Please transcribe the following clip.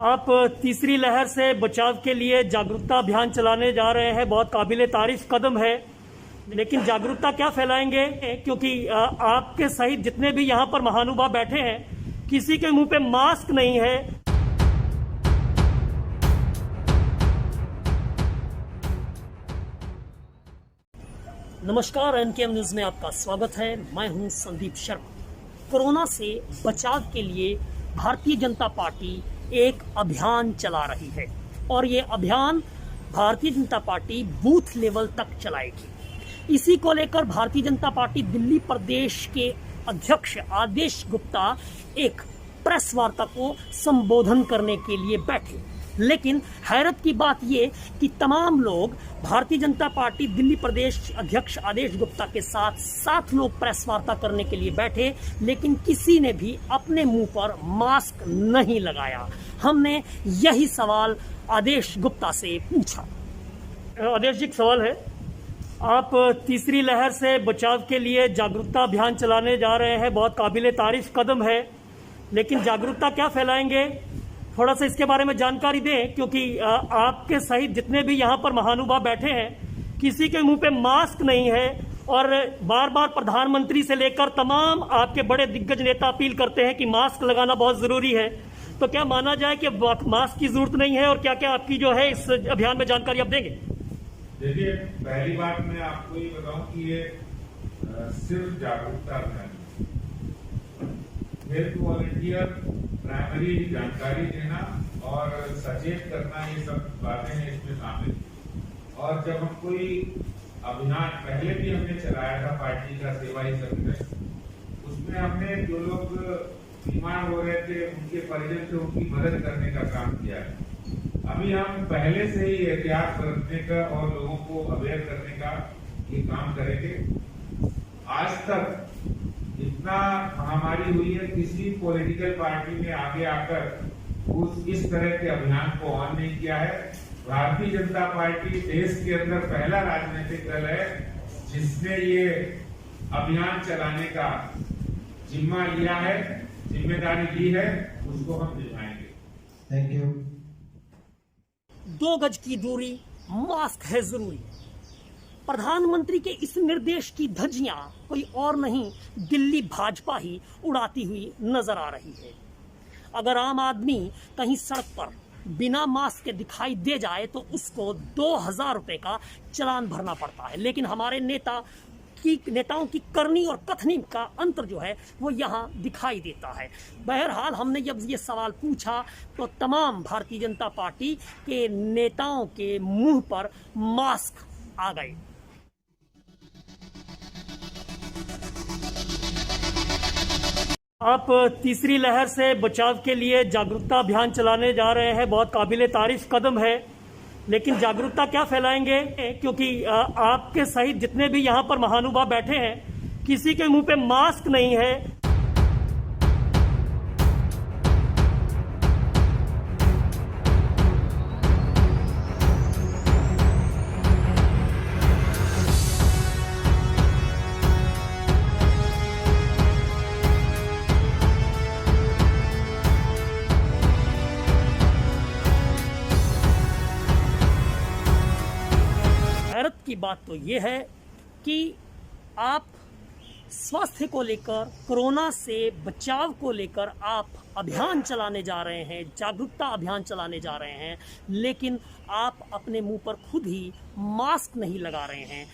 आप तीसरी लहर से बचाव के लिए जागरूकता अभियान चलाने जा रहे हैं। बहुत काबिले तारीफ कदम है, लेकिन जागरूकता क्या फैलाएंगे? क्योंकि आपके सहित जितने भी यहाँ पर महानुभाव बैठे हैं, किसी के मुंह पे मास्क नहीं है। नमस्कार, एनकेएम न्यूज में आपका स्वागत है। मैं हूं संदीप शर्मा। कोरोना से बचाव के लिए भारतीय जनता पार्टी एक अभियान चला रही है और ये अभियान Bharatiya Janata party booth level तक चलाएगी। इसी को लेकर भारतीय जनता पार्टी दिल्ली प्रदेश के अध्यक्ष आदेश गुप्ता एक प्रेस वार्ता को संबोधन करने के लिए बैठे। लेकिन हैरत की बात ये कि तमाम लोग भारतीय जनता पार्टी दिल्ली प्रदेश अध्यक्ष आदेश गुप्ता के साथ 7 लोग प्रेस वार्ता करने के लिए बैठे, लेकिन किसी ने भी अपने मुंह पर मास्क नहीं लगाया। हमने यही सवाल आदेश गुप्ता से पूछा। आदेश जी, सवाल है, आप तीसरी लहर से बचाव के लिए जागरूकता अभियान चलाने जा रहे हैं। बहुत काबिले तारीफ कदम है, लेकिन जागरूकता क्या फैलाएंगे? थोड़ा सा इसके बारे में जानकारी दें, क्योंकि आपके सहित जितने भी यहाँ पर महानुभाव बैठे हैं, किसी के मुंह पे मास्क नहीं है और बार बार प्रधानमंत्री से लेकर तमाम आपके बड़े दिग्गज नेता अपील करते हैं कि मास्क लगाना बहुत जरूरी है। तो क्या माना जाए कि मास्क की जरूरत नहीं है, और क्या क्या आपकी जो है इस अभियान में जानकारी आप देंगे? देखिए, पहली बात मैं आपको ये बताऊं कि ये सिर्फ जागरूकता अभियान, हेल्थ वॉलंटियर, प्राइमरी जानकारी देना और सचेत करना, ये सब बातें हैं इसमें शामिल। और जब हम कोई अभियान पहले भी हमने चलाया था पार्टी का सेवा ही सर्विस, उसमें हमने जो लोग बीमार हो रहे थे उनके परिजन से उनकी मदद करने का काम किया है। अभी हम पहले से ही एहतियात बरतने का और लोगों को अवेयर करने का ये काम करेंगे। आज तक इतना महामारी हुई है, किसी पॉलिटिकल पार्टी ने आगे आकर इस तरह के अभियान को ऑन नहीं किया है। भारतीय जनता पार्टी देश के अंदर पहला राजनीतिक दल है जिसने ये अभियान चलाने का जिम्मा लिया है, जिम्मेदारी ली है, उसको हम निभाएंगे। Thank you. 2 गज की दूरी, मास्क है जरूरी। प्रधानमंत्री के इस निर्देश की धज्जियां कोई और नहीं, दिल्ली भाजपा ही उड़ाती हुई नजर आ रही है। अगर आम आदमी कहीं सड़क पर बिना मास्क के दिखाई दे जाए तो उसको 2000 रुपए का चालान भरना पड़ता है। लेकिन हमारे नेताओं की करनी और कथनी का अंतर जो है वो यहाँ दिखाई देता है। बहरहाल, हमने जब ये सवाल पूछा तो तमाम भारतीय जनता पार्टी के नेताओं के मुंह पर मास्क आ गए। आप तीसरी लहर से बचाव के लिए जागरूकता अभियान चलाने जा रहे हैं। बहुत काबिले तारीफ कदम है, लेकिन जागरूकता क्या फैलाएंगे? क्योंकि आपके सहित जितने भी यहाँ पर महानुभाव बैठे हैं, किसी के मुंह पे मास्क नहीं है। हैरत की बात तो ये है कि आप स्वास्थ्य को लेकर, कोरोना से बचाव को लेकर आप अभियान चलाने जा रहे हैं, जागरूकता अभियान चलाने जा रहे हैं, लेकिन आप अपने मुंह पर खुद ही मास्क नहीं लगा रहे हैं।